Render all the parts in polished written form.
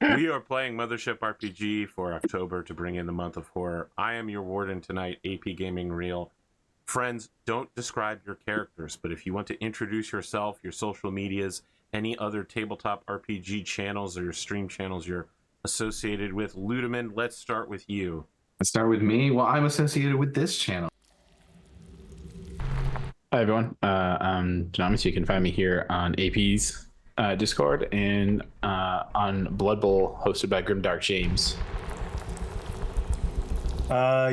We are playing Mothership RPG for October to bring in the month of horror. I am your warden tonight, APGamingREAL. Friends, don't describe your characters, but if you want to introduce yourself, your social medias, any other tabletop RPG channels or your stream channels you're associated with, Ludemann, let's start with you. Let's start with me. Well, I'm associated with this channel. Hi everyone, I'm Dynamics. You can find me here on AP's Discord and on Blood Bowl, hosted by Grimdark James.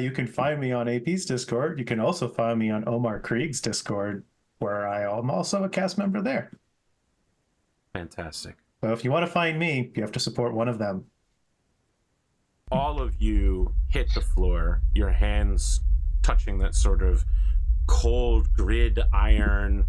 You can find me on AP's Discord. You can also find me on Omar Krieg's Discord, where I am also a cast member there. Fantastic. So if you want to find me, you have to support one of them. All of you hit the floor, your hands touching that sort of cold grid iron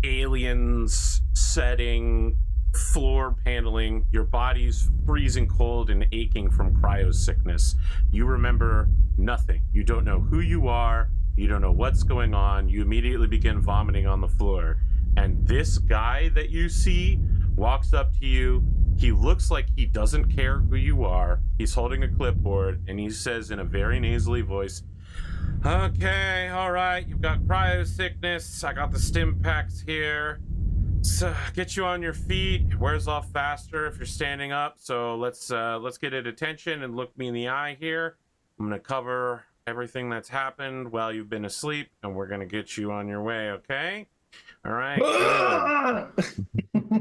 aliens setting floor paneling. Your body's freezing cold and aching from cryo sickness. You remember nothing. You don't know who you are. You don't know what's going on. You immediately begin vomiting on the floor. And this guy that you see walks up to you. He looks like he doesn't care who you are. He's holding a clipboard and he says in a very nasally voice, "Okay, all right, you've got cryo sickness. I got the stim packs here. So get you on your feet. It wears off faster if you're standing up. So let's get at attention and look me in the eye here. I'm gonna cover everything that's happened while you've been asleep, and we're gonna get you on your way. Okay? All right. Good.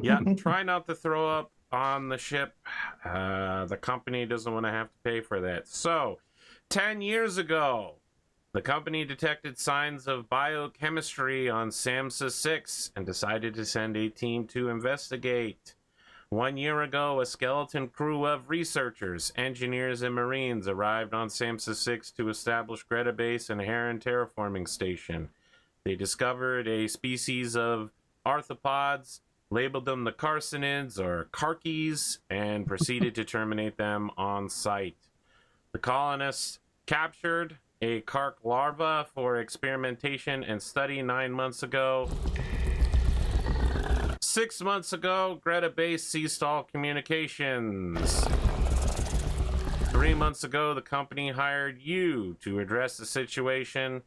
Yeah. Try not to throw up on the ship. The company doesn't want to have to pay for that. So, 10 years ago, the company detected signs of biochemistry on SAMSA 6 and decided to send a team to investigate. 1 year ago, a skeleton crew of researchers, engineers, and Marines arrived on SAMSA 6 to establish Greta Base and Heron Terraforming Station. They discovered a species of arthropods, labeled them the carcinids or carkies, and proceeded to terminate them on site. The colonists captured a carc larva for experimentation and study 9 months ago. 6 months ago, Greta Base ceased all communications. 3 months ago, the company hired you to address the situation.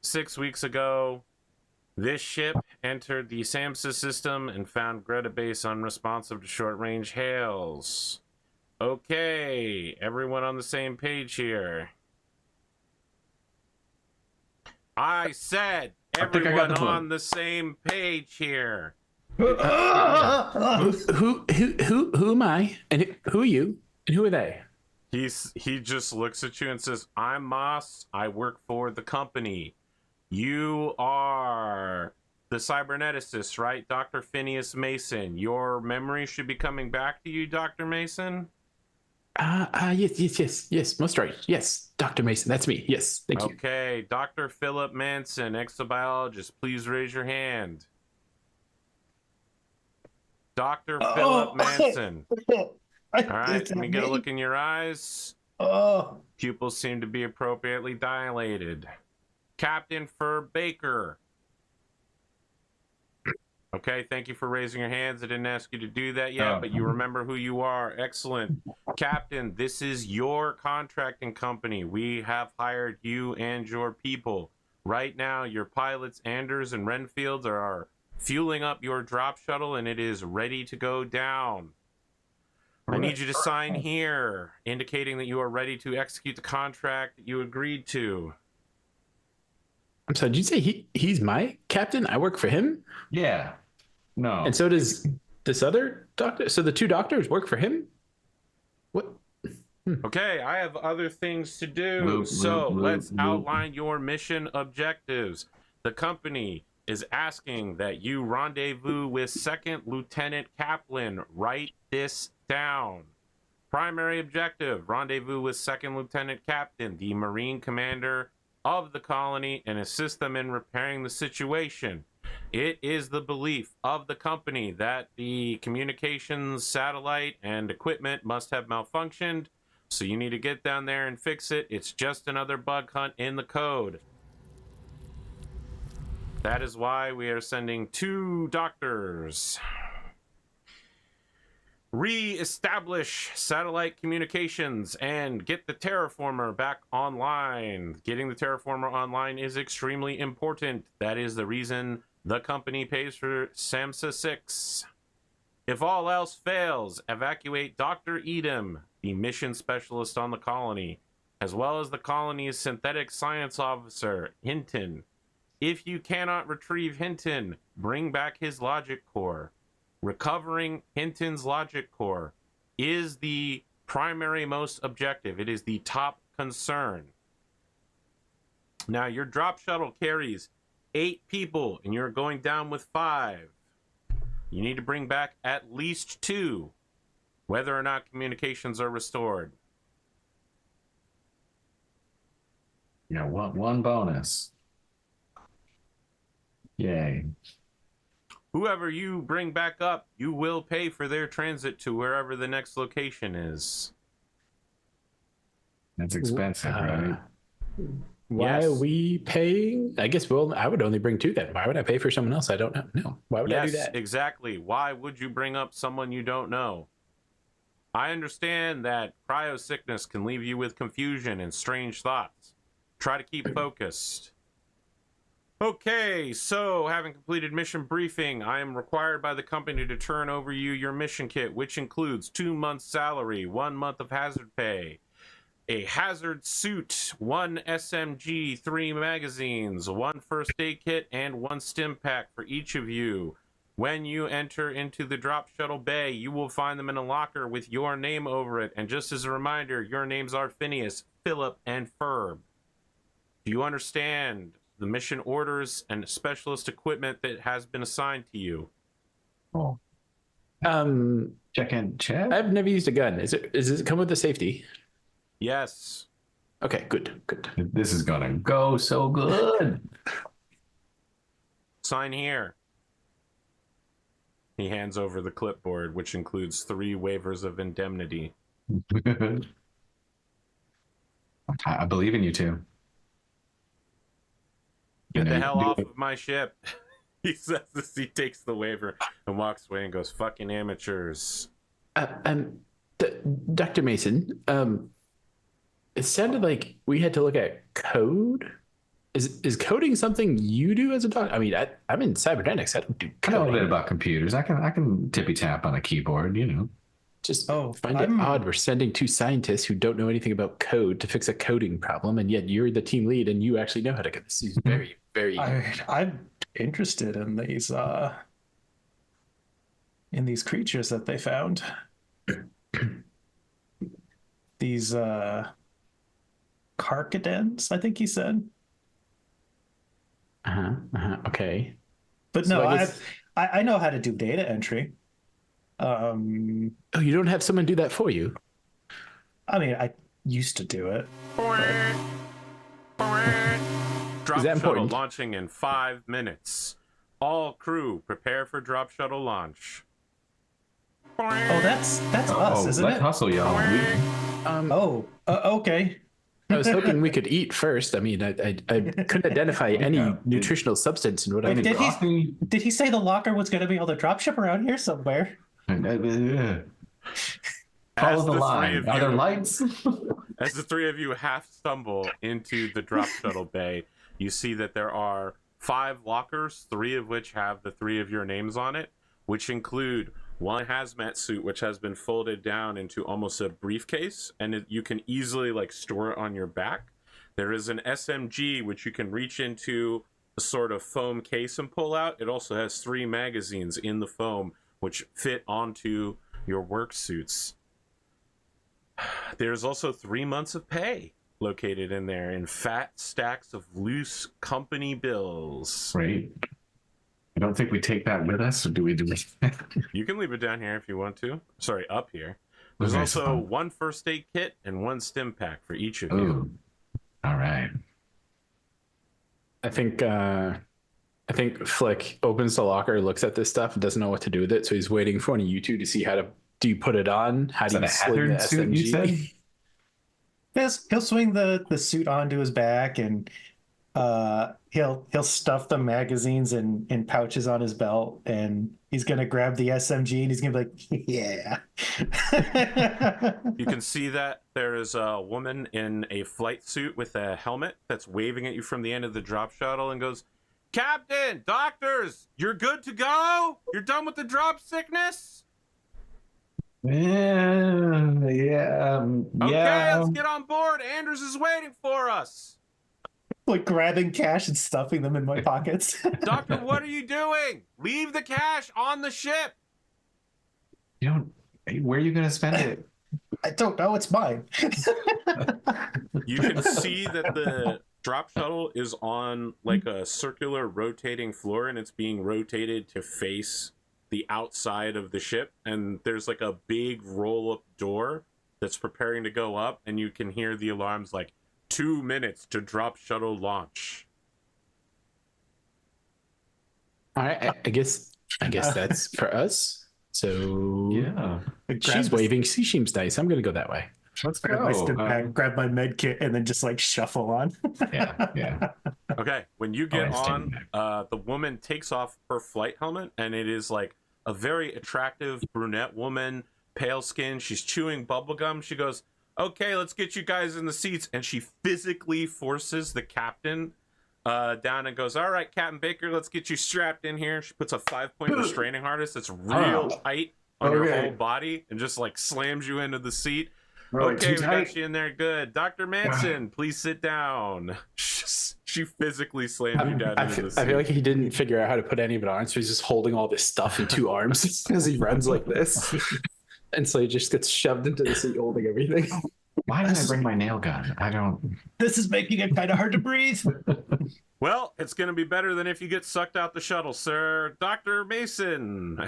6 weeks ago, this ship entered the SAMSA system and found Greta Base unresponsive to short-range hails. Okay, everyone on the same page here. I said everyone on the same page here. Who am I? And who are you? And who are they? He just looks at you and says, "I'm Moss. I work for the company. You are the cyberneticist, right? Dr. Phineas Mason. Your memory should be coming back to you, Dr. Mason?" Yes, most right. Yes, Dr. Mason, that's me. Yes, thank you. Okay, Dr. Philip Manson, exobiologist, please raise your hand. Dr. Philip Manson. All right, let me get a look in your eyes. Pupils seem to be appropriately dilated. Captain Fur Baker. Okay, thank you for raising your hands. I didn't ask you to do that yet, but you remember who you are. Excellent. Captain, this is your contracting company. We have hired you and your people. Right now, your pilots, Anders and Renfields, are fueling up your drop shuttle, and it is ready to go down. I need you to sign here, indicating that you are ready to execute the contract that you agreed to. I'm sorry, did you say he's my captain? I work for him? Yeah. No. And so does this other doctor? So the two doctors work for him? What? Okay, I have other things to do. Let's outline your mission objectives. The company is asking that you rendezvous with 2nd Lieutenant Kaplan. Write this down. Primary objective, rendezvous with 2nd Lieutenant Captain, the Marine commander of the colony, and assist them in repairing the situation. It is the belief of the company that the communications satellite and equipment must have malfunctioned, so you need to get down there and fix it. It's just another bug hunt in the code. That is why we are sending 2 doctors. Re-establish satellite communications and get the terraformer back online. Getting the terraformer online is extremely important. That is the reason the company pays for SAMHSA 6. If all else fails, evacuate Dr. Edom, the mission specialist on the colony, as well as the colony's synthetic science officer, Hinton. If you cannot retrieve Hinton, bring back his logic core. Recovering Hinton's logic core is the primary most objective. It is the top concern. Now, your drop shuttle carries 8 people, and you're going down with 5. You need to bring back at least 2, whether or not communications are restored. Yeah, one bonus. Yay. Whoever you bring back up, you will pay for their transit to wherever the next location is. That's expensive, right? Why Yes. are we paying? I guess I would only bring 2 then. Why would I pay for someone else? I don't know. No. Why would I do Yes, that? exactly. Why would you bring up someone you don't know? I understand that cryo sickness can leave you with confusion and strange thoughts. Try to keep focused. Okay, so having completed mission briefing, I am required by the company to turn over you your mission kit, which includes 2 months' salary, 1 month of hazard pay, a hazard suit, 1 SMG, 3 magazines, 1 first aid kit, and 1 stim pack for each of you. When you enter into the drop shuttle bay, you will find them in a locker with your name over it. And just as a reminder, your names are Phineas, Philip, and Ferb. Do you understand the mission orders and specialist equipment that has been assigned to you? Oh, check in chat. I've never used a gun. Does it come with the safety? Yes. Okay, good. This is gonna go so good. Sign here. He hands over the clipboard, which includes 3 waivers of indemnity. I believe in you two. Get the You hell do off it. of my ship. He says this. He takes the waiver and walks away and goes, "Fucking amateurs." Dr. Mason, it sounded like we had to look at code. Is coding something you do as a doctor? I mean, I'm in cybernetics. I don't do I know a coding. bit about computers. I can tippy tap on a keyboard, you know. Just Oh, find it odd. We're sending 2 scientists who don't know anything about code to fix a coding problem, and yet you're the team lead and you actually know how to code. This is very, very. I'm interested in these creatures that they found. These carcadens, I think he said. Okay. But So no, I guess- I know how to do data entry. Oh, you don't have someone do that for you? I mean, I used to do it. Drop Is that shuttle important? launching in 5 minutes. All crew prepare for drop shuttle launch. Oh, that's us, isn't let's it? hustle, y'all. Oh, okay. I was hoping we could eat first. I mean, I couldn't identify any nutritional substance in what I Wait, mean. did he say the locker was going to be able to drop ship around here somewhere? Follow As the the line. 3 of Are there you- lights? As the 3 of you half stumble into the drop shuttle bay, you see that there are 5 lockers, 3 of which have the 3 of your names on it, which include 1 hazmat suit, which has been folded down into almost a briefcase, and you can easily store it on your back. There is an SMG, which you can reach into a sort of foam case and pull out. It also has 3 magazines in the foam, which fit onto your work suits. There's also 3 months of pay located in there in fat stacks of loose company bills. Right. I don't think we take that with us, or do we do it? You can leave it down here if you want to. Sorry, up here. There's Okay, also so- 1 first aid kit and 1 stim pack for each of you. Ooh. All right. I think Flick opens the locker, looks at this stuff, and doesn't know what to do with it. So he's waiting for one of you two to see how to. Do you put it on? How Is do that you a sling the hazard suit, you SMG? said? Yes, he'll swing the suit onto his back, and he'll stuff the magazines in pouches on his belt, and he's gonna grab the SMG and he's gonna be like, yeah. You can see that there is a woman in a flight suit with a helmet that's waving at you from the end of the drop shuttle and goes, Captain, doctors, you're good to go? You're done with the drop sickness? Yeah. Okay, let's get on board. Anders is waiting for us. Like grabbing cash and stuffing them in my pockets. Doctor, what are you doing? Leave the cash on the ship. You don't. Where are you gonna spend it? I don't know. It's mine. You can see that the drop shuttle is on like a circular rotating floor, and it's being rotated to face the outside of the ship. And there's like a big roll-up door that's preparing to go up, and you can hear the alarms like 2 minutes to drop shuttle launch. All right, I guess that's for us. So Yeah. she's waving. She seems nice. I'm gonna go that way. Let's Grab my go. stim pack, grab my med kit, and then just like shuffle on. Yeah. Okay, when you get I stand on, the woman takes off her flight helmet, and it is like a very attractive brunette woman, pale skin. She's chewing bubblegum. She goes, okay, let's get you guys in the seats. And she physically forces the captain down and goes, all right, Captain Baker, let's get you strapped in here. She puts a 5-point restraining harness that's real tight on your whole body and just like slams you into the seat. Okay, we got you in there good. Dr. Manson, please sit down. She physically slams you down into the seat. I feel like he didn't figure out how to put any of it on, so he's just holding all this stuff in 2 arms as he runs like this. And so he just gets shoved into the seat holding everything. Why did I bring my nail gun? I don't. This is making it kind of hard to breathe. Well, it's going to be better than if you get sucked out the shuttle, sir. Dr. Mason.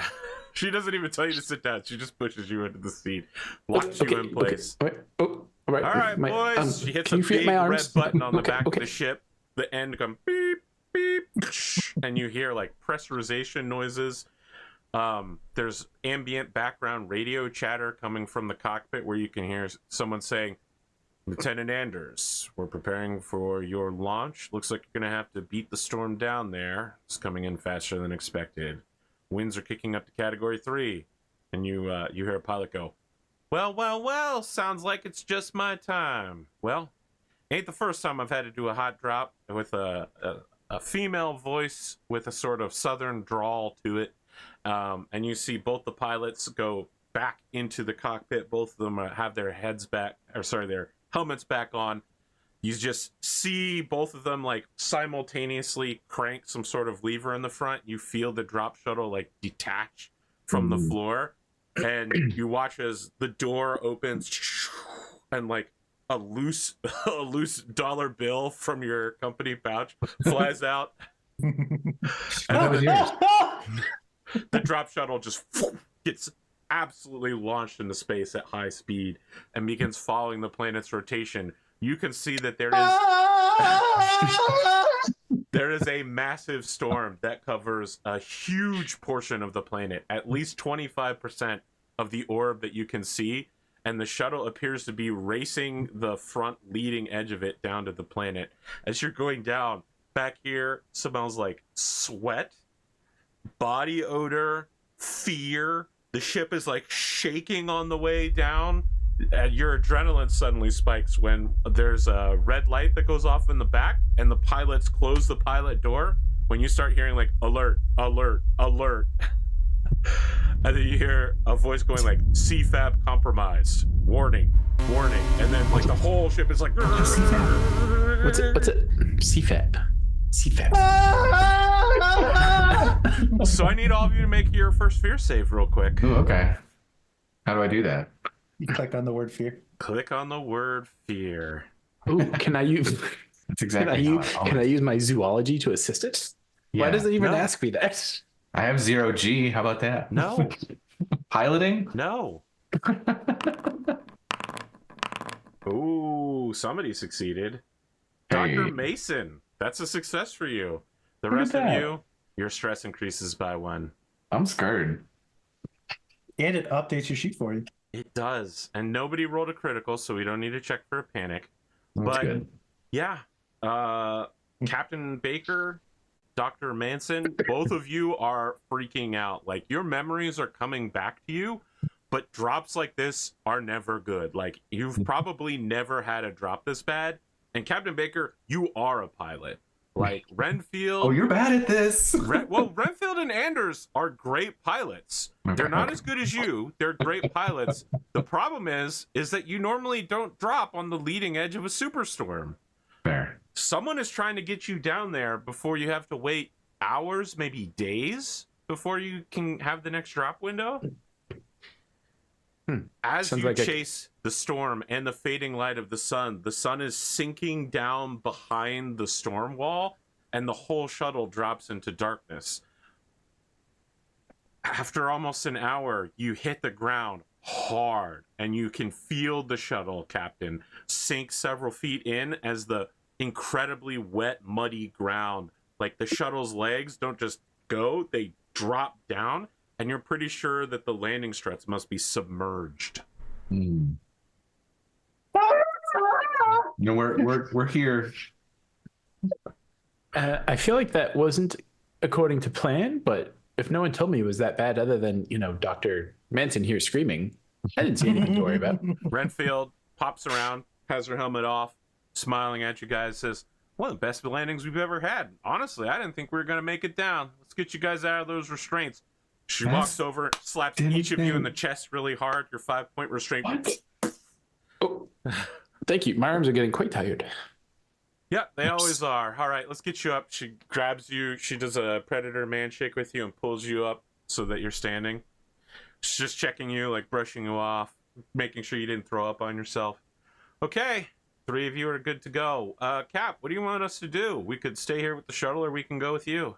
She doesn't even tell you to sit down. She just pushes you into the seat, locks you in place. Okay. Oh, all right, all right, boys. She hits a big red button on the back of the ship. The end comes beep, beep, and you hear like pressurization noises. There's ambient background radio chatter coming from the cockpit where you can hear someone saying, Lieutenant Anders, we're preparing for your launch. Looks like you're going to have to beat the storm down there. It's coming in faster than expected. Winds are kicking up to Category 3. And you hear a pilot go, well, sounds like it's just my time. Well, ain't the first time I've had to do a hot drop with a female voice with a sort of southern drawl to it. And you see both the pilots go back into the cockpit. Both of them have their their helmets back on. You just see both of them like simultaneously crank some sort of lever in the front. You feel the drop shuttle like detach from the floor, and you watch as the door opens and like a loose dollar bill from your company pouch flies out. And the drop shuttle just gets absolutely launched into space at high speed and begins following the planet's rotation. You can see that there is a massive storm that covers a huge portion of the planet, at least 25% of the orb that you can see, and the shuttle appears to be racing the front leading edge of it down to the planet. As you're going down, back here smells like sweat, body odor, fear. The ship is like shaking on the way down. Your adrenaline suddenly spikes when there's a red light that goes off in the back and the pilots close the pilot door. When you start hearing like alert, alert, alert. And then you hear a voice going like CFAB compromised, warning, warning. And then like the whole ship is like What's it? CFAB. So I need all of you to make your first fear save real quick. Ooh, okay. How do I do that? You click on the word fear. Click on the word fear. Ooh, can I use That's exactly can I use my zoology to assist it? Yeah. Why does it even No. ask me that? I have 0G. How about that? No, Piloting? no. Ooh, somebody succeeded. Hey. Dr. Mason, that's a success for you. The Look rest at of that. you, your stress increases by 1. I'm scared. And it updates your sheet for you. It does. And nobody rolled a critical, so we don't need to check for a panic. That's But good. yeah, Captain Baker, Dr. Manson, both of you are freaking out. Like, your memories are coming back to you, but drops like this are never good. Like, you've probably never had a drop this bad. And Captain Baker, you are a pilot. Like, Renfield... Oh, you're bad at this. Renfield and Anders are great pilots. They're not as good as you. They're great pilots. The problem is that you normally don't drop on the leading edge of a superstorm. Fair. Someone is trying to get you down there before you have to wait hours, maybe days, before you can have the next drop window. As Sounds you like chase the storm and the fading light of the sun is sinking down behind the storm wall, and the whole shuttle drops into darkness. After almost an hour, you hit the ground hard, and you can feel the shuttle, Captain, sink several feet in as the incredibly wet, muddy ground, like the shuttle's legs don't just go, they drop down, and you're pretty sure that the landing struts must be submerged. You know, we're here. I feel like that wasn't according to plan, but if no one told me it was that bad, other than Dr. Manson here screaming, I didn't see anything to worry about. Renfield pops around, has her helmet off, smiling at you guys, says, "One of the best landings we've ever had. Honestly, I didn't think we were going to make it down. Let's get you guys out of those restraints." She walks over, slaps each of you in the chest really hard. Your 5-point restraint. Oh, thank you. My arms are getting quite tired. Yeah, they always are. All right, let's get you up. She grabs you. She does a predator man shake with you and pulls you up so that you're standing. She's just checking you, like brushing you off, making sure you didn't throw up on yourself. Okay, 3 of you are good to go. Cap, what do you want us to do? We could stay here with the shuttle, or we can go with you.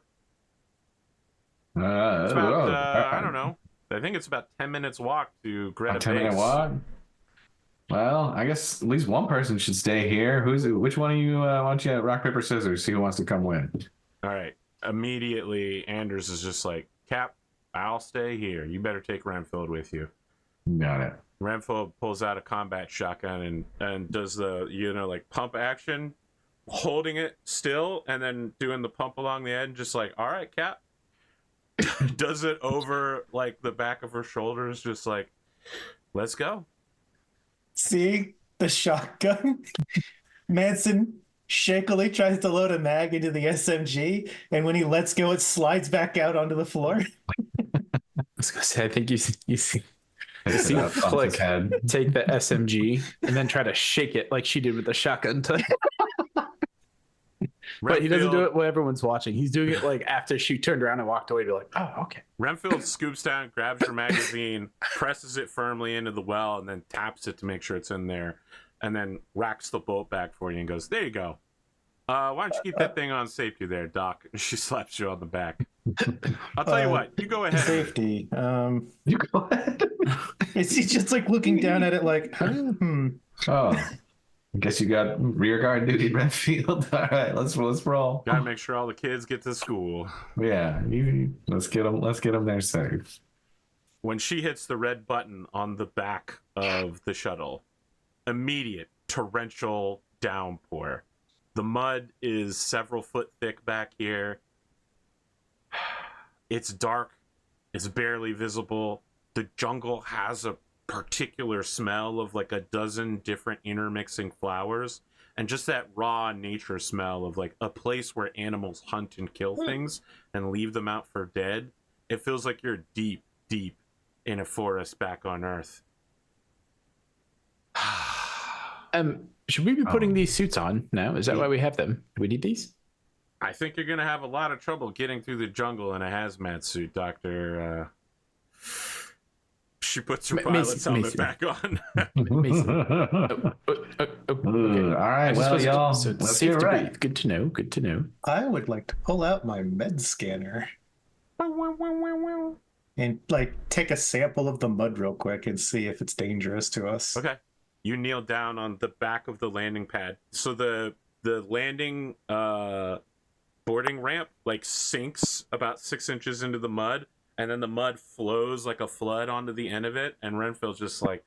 It's about, I don't know. I think it's about 10 minutes walk to Greta Base. 10-minute walk? Well, I guess at least one person should stay here. Which one of you, why don't you rock, paper, scissors, see who wants to come win? All right. Immediately, Anders is just like, Cap, I'll stay here. You better take Renfield with you. Got it. Renfield pulls out a combat shotgun and does the, like pump action, holding it still and then doing the pump along the end, just like, all right, Cap. Does it over like the back of her shoulders, just like, let's go. See the shotgun? Manson shakily tries to load a mag into the SMG, and when he lets go, it slides back out onto the floor. I was gonna say, I think you see Flick. take the SMG and then try to shake it like she did with the shotgun. But he doesn't do it while everyone's watching. He's doing it like after she turned around and walked away. You're like, oh, okay. Renfield scoops down, grabs your magazine, presses it firmly into the well, and then taps it to make sure it's in there, and then racks the bolt back for you and goes, there you go. Why don't you keep that thing on safety there, Doc? And she slaps you on the back. I'll tell you what, you go ahead. Safety. You go ahead. Is he just like looking down at it like, Oh. I guess you got rear guard duty, Renfield. All right, let's roll. Gotta make sure all the kids get to school. Yeah, let's get them there safe. When she hits the red button on the back of the shuttle, immediate torrential downpour. The mud is several foot thick back here. It's dark. It's barely visible. The jungle has a particular smell of like a dozen different intermixing flowers, and just that raw nature smell of like a place where animals hunt and kill things and leave them out for dead. It feels like you're deep in a forest back on Earth. Should we be putting these suits on now? Is that why we have them? Do we need these? I think you're gonna have a lot of trouble getting through the jungle in a hazmat suit, Doctor. She puts her pilot's helmet back on. Okay. All right, well, y'all, so let's safe get to right. breathe. Good to know. Good to know. I would like to pull out my med scanner and like take a sample of the mud real quick and see if it's dangerous to us. Okay. You kneel down on the back of the landing pad. So the landing boarding ramp like sinks about 6 inches into the mud, and then the mud flows like a flood onto the end of it, and Renfield's just like,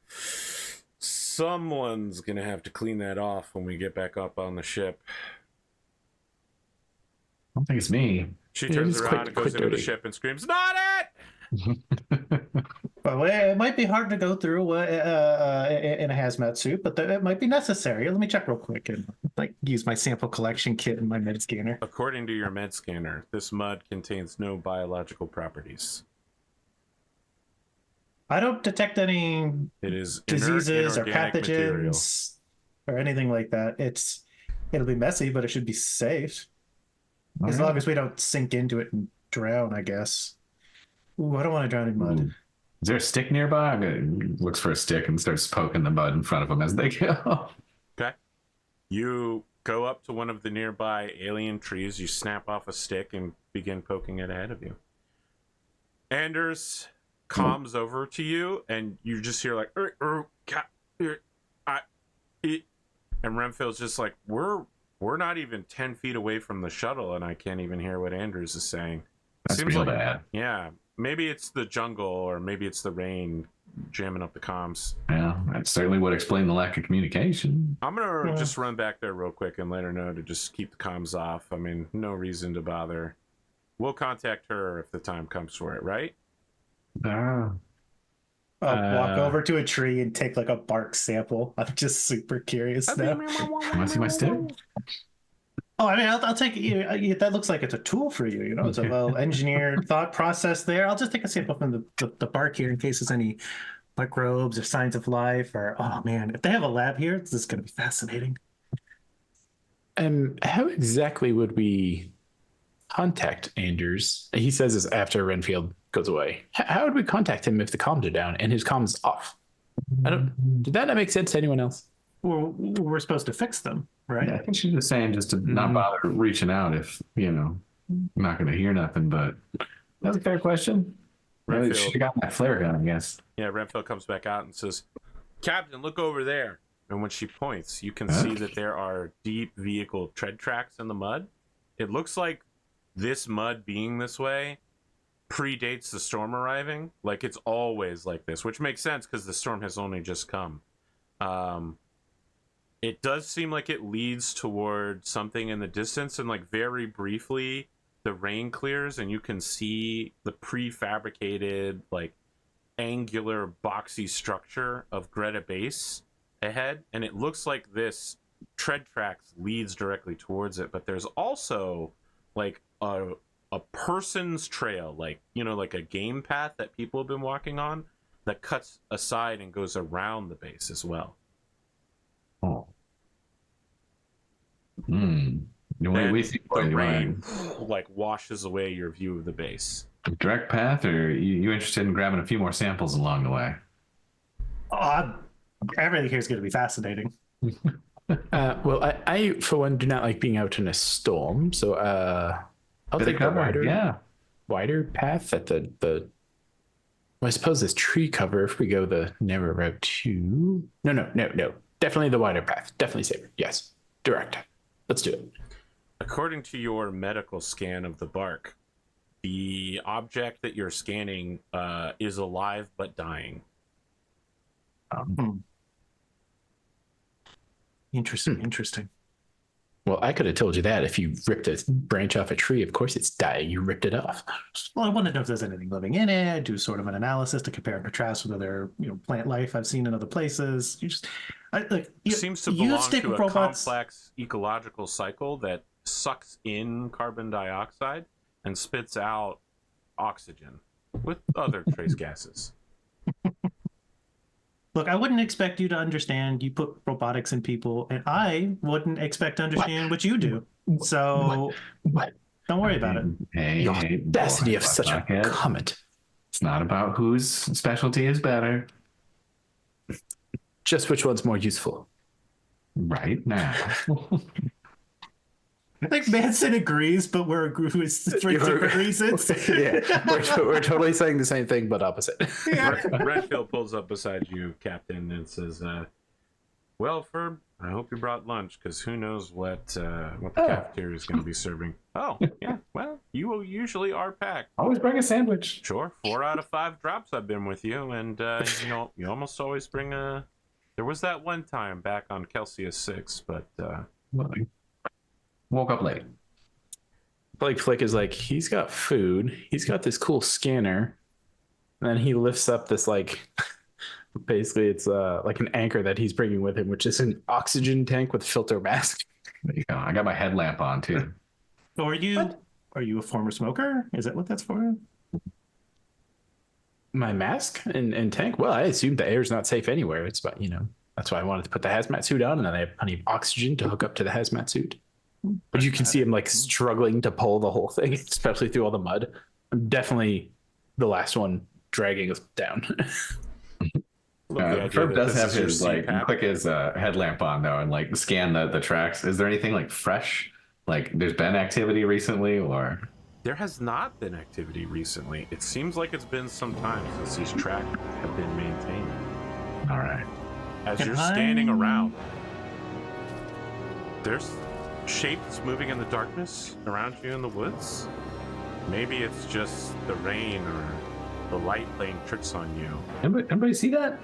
someone's gonna have to clean that off when we get back up on the ship. don't think it's me. She Yeah, turns just around quit- and goes quit into the dirty. ship and screams, "Not it!" Well, it might be hard to go through in a hazmat suit, but it might be necessary. Let me check real quick and use my sample collection kit in my med scanner. According to your med scanner, this mud contains no biological properties. I don't detect any It is diseases or inert, inorganic material. pathogens or anything like that. It'll be messy, but it should be safe as long as we don't sink into it and drown, I guess. Ooh, I don't want to drown in mud. Ooh. Is there a stick nearby? Looks for a stick and starts poking the mud in front of them as they go. Okay. You go up to one of the nearby alien trees, you snap off a stick and begin poking it ahead of you. Anders calms over to you, and you just hear like, and Renfield's just like, we're not even 10 feet away from the shuttle, and I can't even hear what Anders is saying. That's Seems real like, bad. yeah, maybe it's the jungle, or maybe it's the rain jamming up the comms. Yeah, that certainly would explain the lack of communication. I'm gonna just run back there real quick and let her know to just keep the comms off. I mean, no reason to bother. We'll contact her if the time comes for it, right? I'll walk over to a tree and take a bark sample. I'm just super curious now. Want to see my stick? Oh, I mean, I'll take it. That looks like it's a tool for you. You know, it's a well-engineered thought process there. I'll just take a sample from the bark here in case there's any microbes or signs of life. Or, oh man, if they have a lab here, this is going to be fascinating. How exactly would we contact Anders? He says this after Renfield goes away. How would we contact him if the comms are down and his comms off? Did that not make sense to anyone else? We're supposed to fix them, right? Yeah, I think she's just saying just to not bother reaching out if, I'm not going to hear nothing, but that's a fair question. Really, she got that flare gun, I guess. Yeah, Renfield comes back out and says, "Captain, look over there." And when she points, you can see that there are deep vehicle tread tracks in the mud. It looks like this mud being this way predates the storm arriving. Like, it's always like this, which makes sense because the storm has only just come. It does seem like it leads toward something in the distance, and very briefly the rain clears and you can see the prefabricated angular boxy structure of Greta base ahead, and it looks like this tread tracks leads directly towards it, but there's also a person's trail, like a game path that people have been walking on that cuts aside and goes around the base as well. Oh. We see the rain washes away your view of the base. Direct path, or you interested in grabbing a few more samples along the way? Everything here is going to be fascinating. Well, I for one do not like being out in a storm, so I'll take the wider path at the. Well, I suppose this tree cover if we go the narrow route too. No. Definitely the wider path. Definitely safer. Yes. Direct. Let's do it. According to your medical scan of the bark, the object that you're scanning is alive but dying. Interesting. Well, I could have told you that if you ripped a branch off a tree. Of course it's dying. You ripped it off. Well, I wanted to know if there's anything living in it, do sort of an analysis to compare and contrast with other, plant life I've seen in other places. Seems to belong to a complex ecological cycle that sucks in carbon dioxide and spits out oxygen with other trace gases. Look, I wouldn't expect you to understand. You put robotics in people, and I wouldn't expect to understand what you do. So don't worry about it. The audacity of such a comment. It's not about whose specialty is better. Just which one's more useful. Right now. I think Manson agrees, but we're for different reasons. Yeah, we're totally saying the same thing, but opposite. Yeah. Redfield pulls up beside you, Captain, and says, "Well, Ferb, I hope you brought lunch, because who knows what the cafeteria is going to be serving." Oh, yeah. Well, you usually are packed. Always bring a sandwich. Sure. 4 out of 5 drops I've been with you, and you almost always bring a. There was that one time back on Celsius 6, but woke up late. Like Flick is like, he's got food. He's got this cool scanner. And then he lifts up this like, basically it's like an anchor that he's bringing with him, which is an oxygen tank with filter mask. There you go. I got my headlamp on too. So are you a former smoker? Is that what that's for? My mask and tank? Well, I assume the air's not safe anywhere. It's about, that's why I wanted to put the hazmat suit on, and then I have plenty of oxygen to hook up to the hazmat suit. But you can see him like struggling to pull the whole thing, especially through all the mud. I'm definitely the last one dragging us down. Ferb does have his like click his headlamp on though, and like scan the tracks. Is there anything like fresh? Like there's been activity recently, or there has not been activity recently. It seems like it's been some time since these tracks have been maintained. All right. As you're scanning around, there's shapes moving in the darkness around you in the woods. Maybe it's just the rain or the light playing tricks on you. Anybody see that?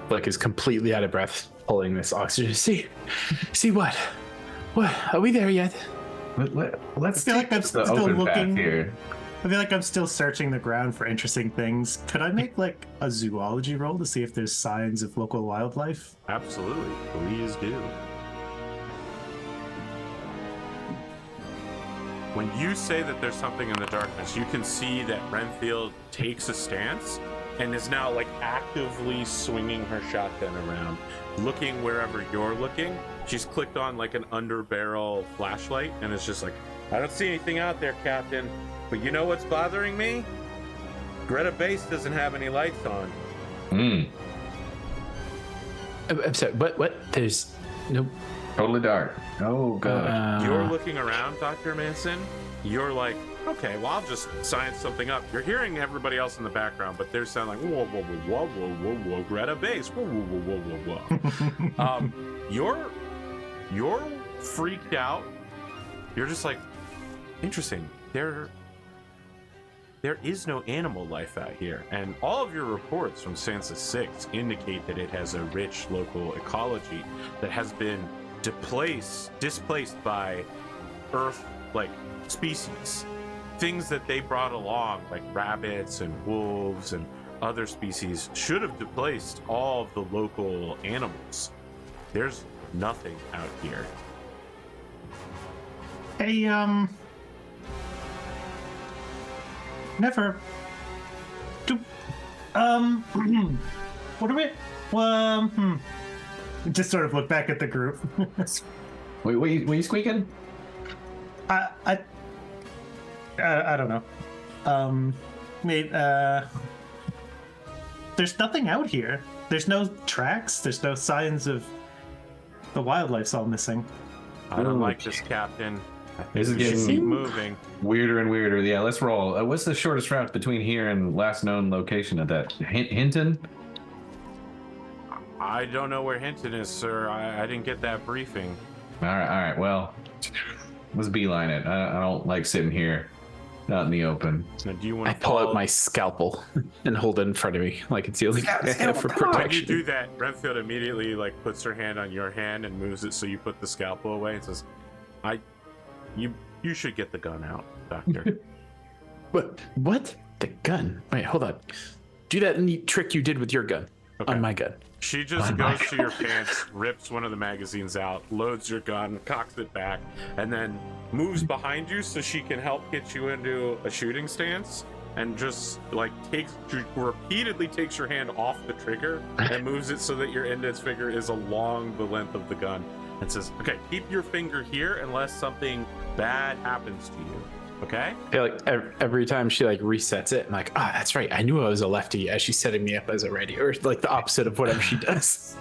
Flick is completely out of breath pulling this oxygen. See what? What? Are we there yet? Let's feel like I'm still looking here. I feel like I'm still searching the ground for interesting things. Could I make like a zoology roll to see if there's signs of local wildlife? Absolutely. Please do. When you say that there's something in the darkness, you can see that Renfield takes a stance and is now like actively swinging her shotgun around, looking wherever you're looking. She's clicked on like an underbarrel flashlight and is just like, I don't see anything out there, Captain. But you know what's bothering me? Greta Base doesn't have any lights on. I'm sorry, what? There's no... Totally dark. Oh, God. You're looking around, Dr. Manson. You're like, okay, well, I'll just science something up. You're hearing everybody else in the background, but they're sounding like, whoa, whoa, whoa, whoa, whoa, whoa, whoa, Greta Base, whoa, whoa, whoa, whoa, whoa, whoa. You're freaked out. You're just like, interesting. There is no animal life out here, and all of your reports from Sansa 6 indicate that it has a rich local ecology that has been displaced by Earth-like species. Things that they brought along, like rabbits and wolves and other species, should have displaced all of the local animals. There's nothing out here. Hey, never. What are we? Just sort of look back at the group. Wait, were you squeaking? I don't know. There's nothing out here. There's no tracks. There's no signs of the wildlife's all missing. I don't like this, Captain. This is getting keep moving. Weirder and weirder. Yeah, let's roll. What's the shortest route between here and last known location of that? Hinton? I don't know where Hinton is, sir. I didn't get that briefing. All right. Well, let's beeline it. I don't like sitting here, out in the open. Now, do you want to pull out my scalpel and hold it in front of me like it's the only thing I have for protection. When you do that, Renfield immediately like puts her hand on your hand and moves it so you put the scalpel away and says, You should get the gun out, Doctor." What? The gun? Wait, hold on. Do that neat trick you did with your gun on my gun. She just goes to your pants, rips one of the magazines out, loads your gun, cocks it back, and then moves behind you so she can help get you into a shooting stance, and just like repeatedly takes your hand off the trigger and moves it so that your index finger is along the length of the gun, and says, "Okay, keep your finger here unless something bad happens to you." Okay? Yeah, like every time she like resets it, I'm like, that's right. I knew I was a lefty as she's setting me up as a righty, or like the opposite of whatever she does.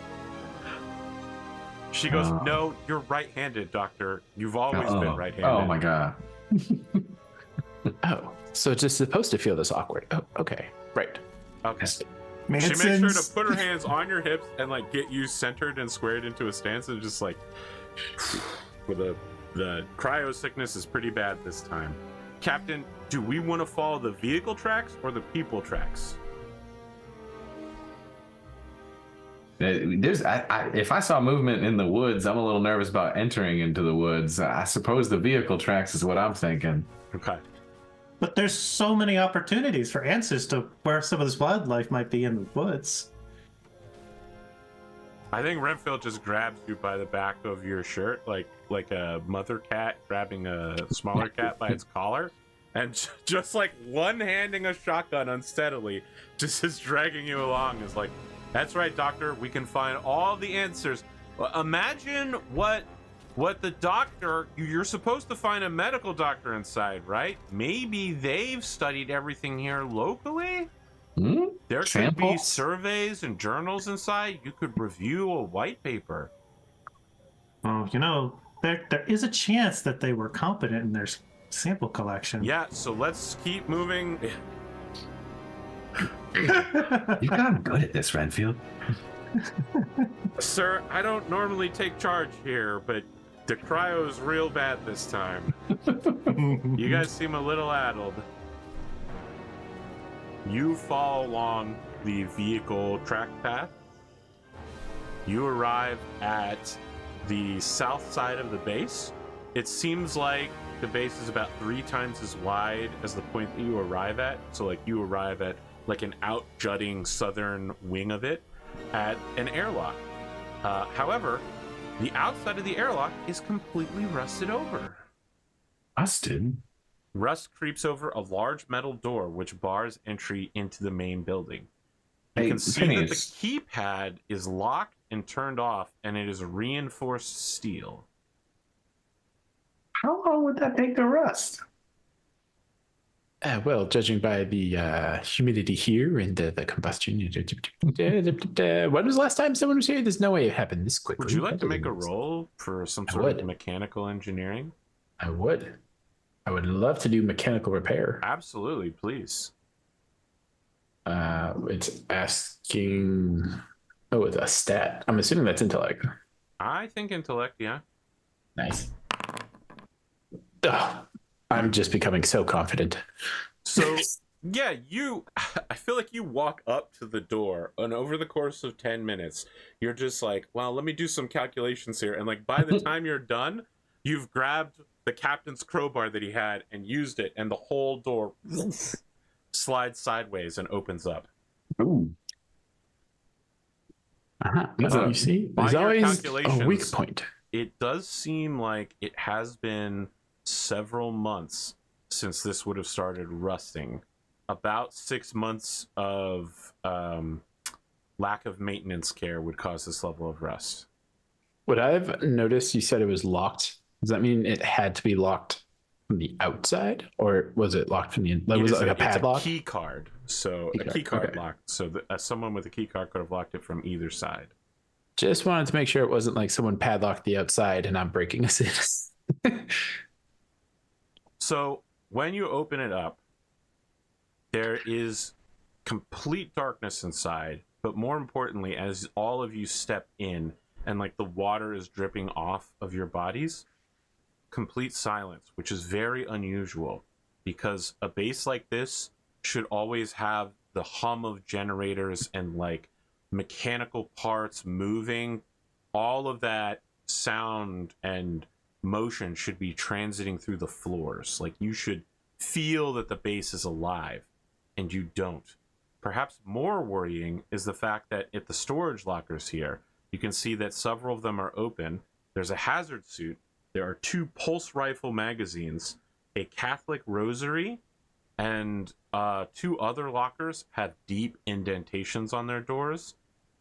She goes, "No, you're right-handed, Doctor. You've always been right-handed." Oh my God. So it's just supposed to feel this awkward. Oh, okay. Right. Okay. She makes sure to put her hands on your hips and like get you centered and squared into a stance, and just like with the cryo sickness is pretty bad this time. Captain, do we want to follow the vehicle tracks or the people tracks? If I saw movement in the woods, I'm a little nervous about entering into the woods. I suppose the vehicle tracks is what I'm thinking. Okay. But there's so many opportunities for answers to where some of this wildlife might be in the woods. I think Renfield just grabs you by the back of your shirt, like a mother cat grabbing a smaller cat by its collar, and just like one-handing a shotgun unsteadily, just is dragging you along. Is like, that's right, Doctor. We can find all the answers. Imagine what the doctor. You're supposed to find a medical doctor inside, right? Maybe they've studied everything here locally. There could be surveys and journals inside. You could review a white paper. Oh, there is a chance that they were competent in their sample collection. Yeah, so let's keep moving. You've gotten good at this, Renfield. Sir, I don't normally take charge here, but the cryo's real bad this time. You guys seem a little addled. You fall along the vehicle track path. You arrive at the south side of the base. It seems like the base is about 3 times as wide as the point that you arrive at. So like you arrive at like an out-jutting southern wing of it at an airlock. However, the outside of the airlock is completely rusted over. Rusted? Rust creeps over a large metal door which bars entry into the main building. You can see that the keypad is locked and turned off, and it is reinforced steel. How long would that take to rust? Well, judging by the humidity here and the combustion. When was the last time someone was here? There's no way it happened this quickly. Would you like to make a roll for some sort of mechanical engineering? I would. I would love to do mechanical repair. Absolutely, please. It's asking... Oh, it's a stat. I'm assuming that's intellect. I think intellect, yeah. Nice. Ugh, I'm just becoming so confident. So, yeah, I feel like you walk up to the door, and over the course of 10 minutes, you're just like, well, let me do some calculations here. And like by the time you're done, you've grabbed the captain's crowbar that he had and used it, and the whole door slides sideways and opens up. Ooh. You see, there's always a weak point. It does seem like it has been several months since this would have started rusting. About 6 months of lack of maintenance care would cause this level of rust. What I've noticed, you said it was locked. Does that mean it had to be locked from the outside, or was it locked from the inside? Was it like a padlock? It's a key card. So a key card locked. So someone with a key card could have locked it from either side. Just wanted to make sure it wasn't like someone padlocked the outside and I'm breaking us in. So when you open it up, there is complete darkness inside, but more importantly, as all of you step in and like the water is dripping off of your bodies, complete silence, which is very unusual because a base like this should always have the hum of generators and like mechanical parts moving. All of that sound and motion should be transiting through the floors. Like you should feel that the base is alive, and you don't. Perhaps more worrying is the fact that at the storage lockers here, you can see that several of them are open. There's a hazard suit. There are 2 pulse rifle magazines, a Catholic rosary, and 2 other lockers have deep indentations on their doors.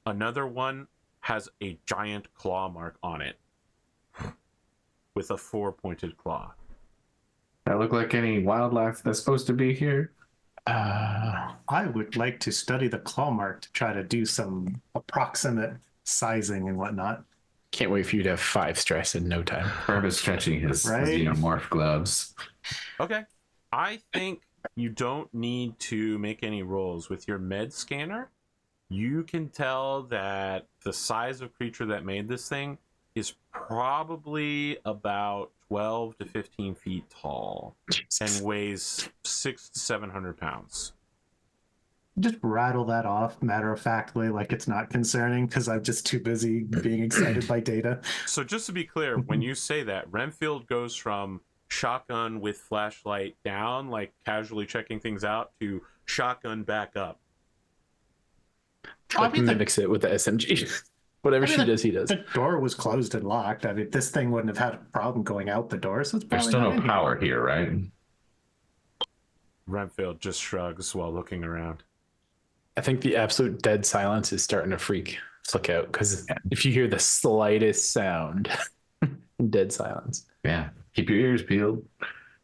Another one has a giant claw mark on it with a 4-pointed claw. That look like any wildlife that's supposed to be here? I would like to study the claw mark to try to do some approximate sizing and whatnot. Can't wait for you to have 5 stress in no time. Herb is stretching his xenomorph gloves. Okay. I think you don't need to make any rolls. With your med scanner, you can tell that the size of creature that made this thing is probably about 12 to 15 feet tall and weighs 600 to 700 pounds. just rattle that off matter of factly, like it's not concerning, because I'm just too busy being excited by data. So just to be clear, when you say that, Renfield goes from shotgun with flashlight down, like casually checking things out, to shotgun back up. Like mimics it with the SMG. Whatever she does, he does. The door was closed and locked. I mean, this thing wouldn't have had a problem going out the door, so it's There's probably still no power here, right? Renfield just shrugs while looking around. I think the absolute dead silence is starting to flick out, because if you hear the slightest sound, dead silence. Yeah, keep your ears peeled.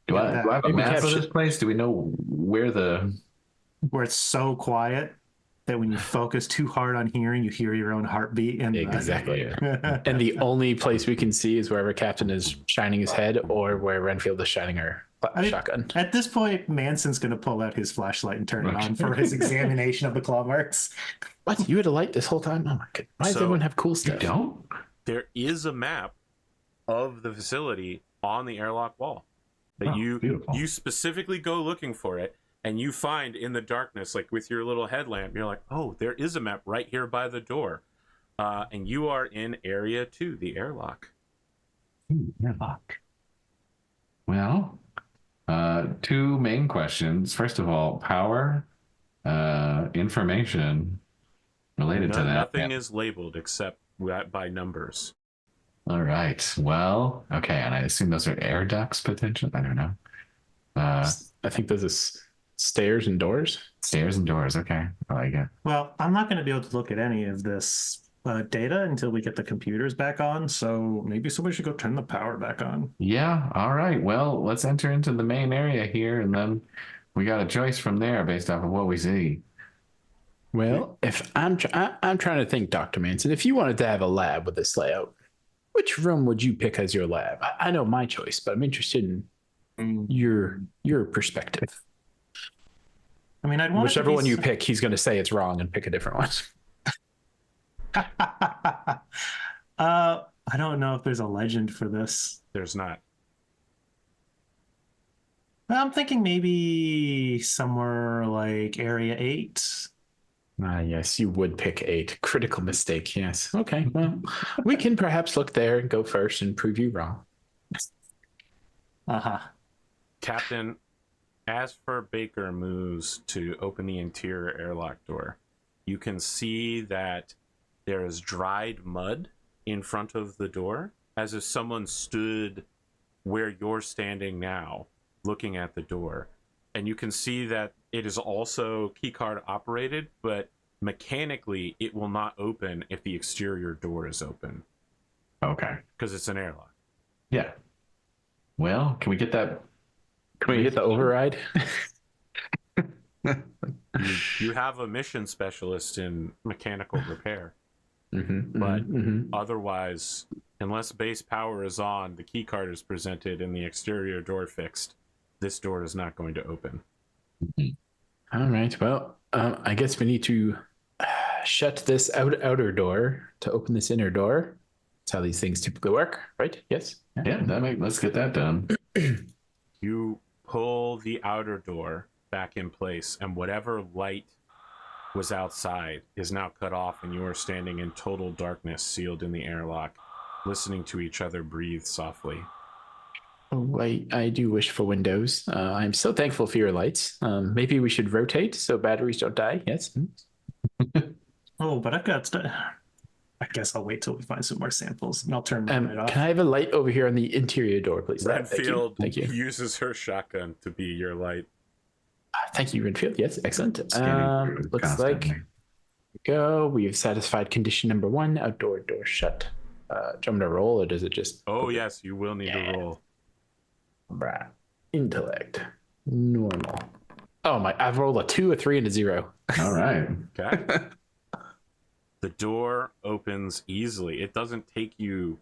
Do I have a map of this place? Do we know where it's so quiet that when you focus too hard on hearing, you hear your own heartbeat? And exactly. And the only place we can see is wherever Captain is shining his head, or where Renfield is shining her shotgun. At this point, Manson's going to pull out his flashlight and turn it on for his examination of the claw marks. What? You had a light this whole time? Oh my god! Why does everyone have cool stuff? You don't? There is a map of the facility on the airlock wall that you specifically go looking for it, and you find in the darkness, like with your little headlamp, you're like, oh, there is a map right here by the door. And you are in Area 2, the airlock. Airlock. Well, two main questions. First of all, power, information related to that. Nothing is labeled except by numbers. All right. Well, okay. And I assume those are air ducts potentially. I don't know. I think those are stairs and doors. Stairs and doors. Okay. I like it. Well, I'm not going to be able to look at any of this data until we get the computers back on. So maybe somebody should go turn the power back on. Yeah. All right. Well, let's enter into the main area here, and then we got a choice from there based off of what we see. Well, if I'm trying to think, Dr. Manson, if you wanted to have a lab with this layout, which room would you pick as your lab? I know my choice, but I'm interested in your perspective. I mean, I'd want whichever one you pick, he's going to say it's wrong and pick a different one. I don't know if there's a legend for this. There's not. I'm thinking maybe somewhere like Area 8. Yes, you would pick 8. Critical mistake, yes. Okay, well, we can perhaps look there and go first and prove you wrong. Uh-huh. Captain, as for Baker moves to open the interior airlock door, you can see that there is dried mud in front of the door, as if someone stood where you're standing now, looking at the door. And you can see that it is also keycard operated, but mechanically it will not open if the exterior door is open. Okay. Because it's an airlock. Yeah. Well, can we get that? Can we get the override? You have a mission specialist in mechanical repair. But otherwise, unless base power is on, the keycard is presented, and the exterior door fixed, this door is not going to open. All right. Well, I guess we need to shut this outer door to open this inner door. That's how these things typically work, right? Yes. Yeah. Let's get that done. You pull the outer door back in place, and whatever light was outside is now cut off, and you are standing in total darkness, sealed in the airlock, listening to each other breathe softly. Oh, I do wish for windows. I'm so thankful for your lights. Maybe we should rotate so batteries don't die. Yes. Oh, but I've got stuff. I guess I'll wait till we find some more samples, and I'll turn mine right off. Can I have a light over here on the interior door, please? Renfield Thank you. uses her shotgun to be your light. Thank you, Renfield. Yes, excellent. Looks like go. We've satisfied condition number 1. Outdoor door shut. Do you want me to roll, or does it just? Oh yes, you will need to roll. Right. Intellect. Normal. Oh my! I've rolled a 2, a 3, and a 0. All right. Okay. The door opens easily. It doesn't take you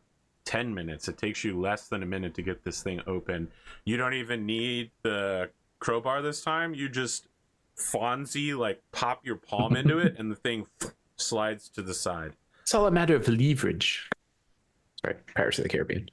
10 minutes. It takes you less than a minute to get this thing open. You don't even need the crowbar this time. You just Fonzie, like, pop your palm into it, and the thing slides to the side. It's all a matter of leverage. Sorry, Pirates of the Caribbean.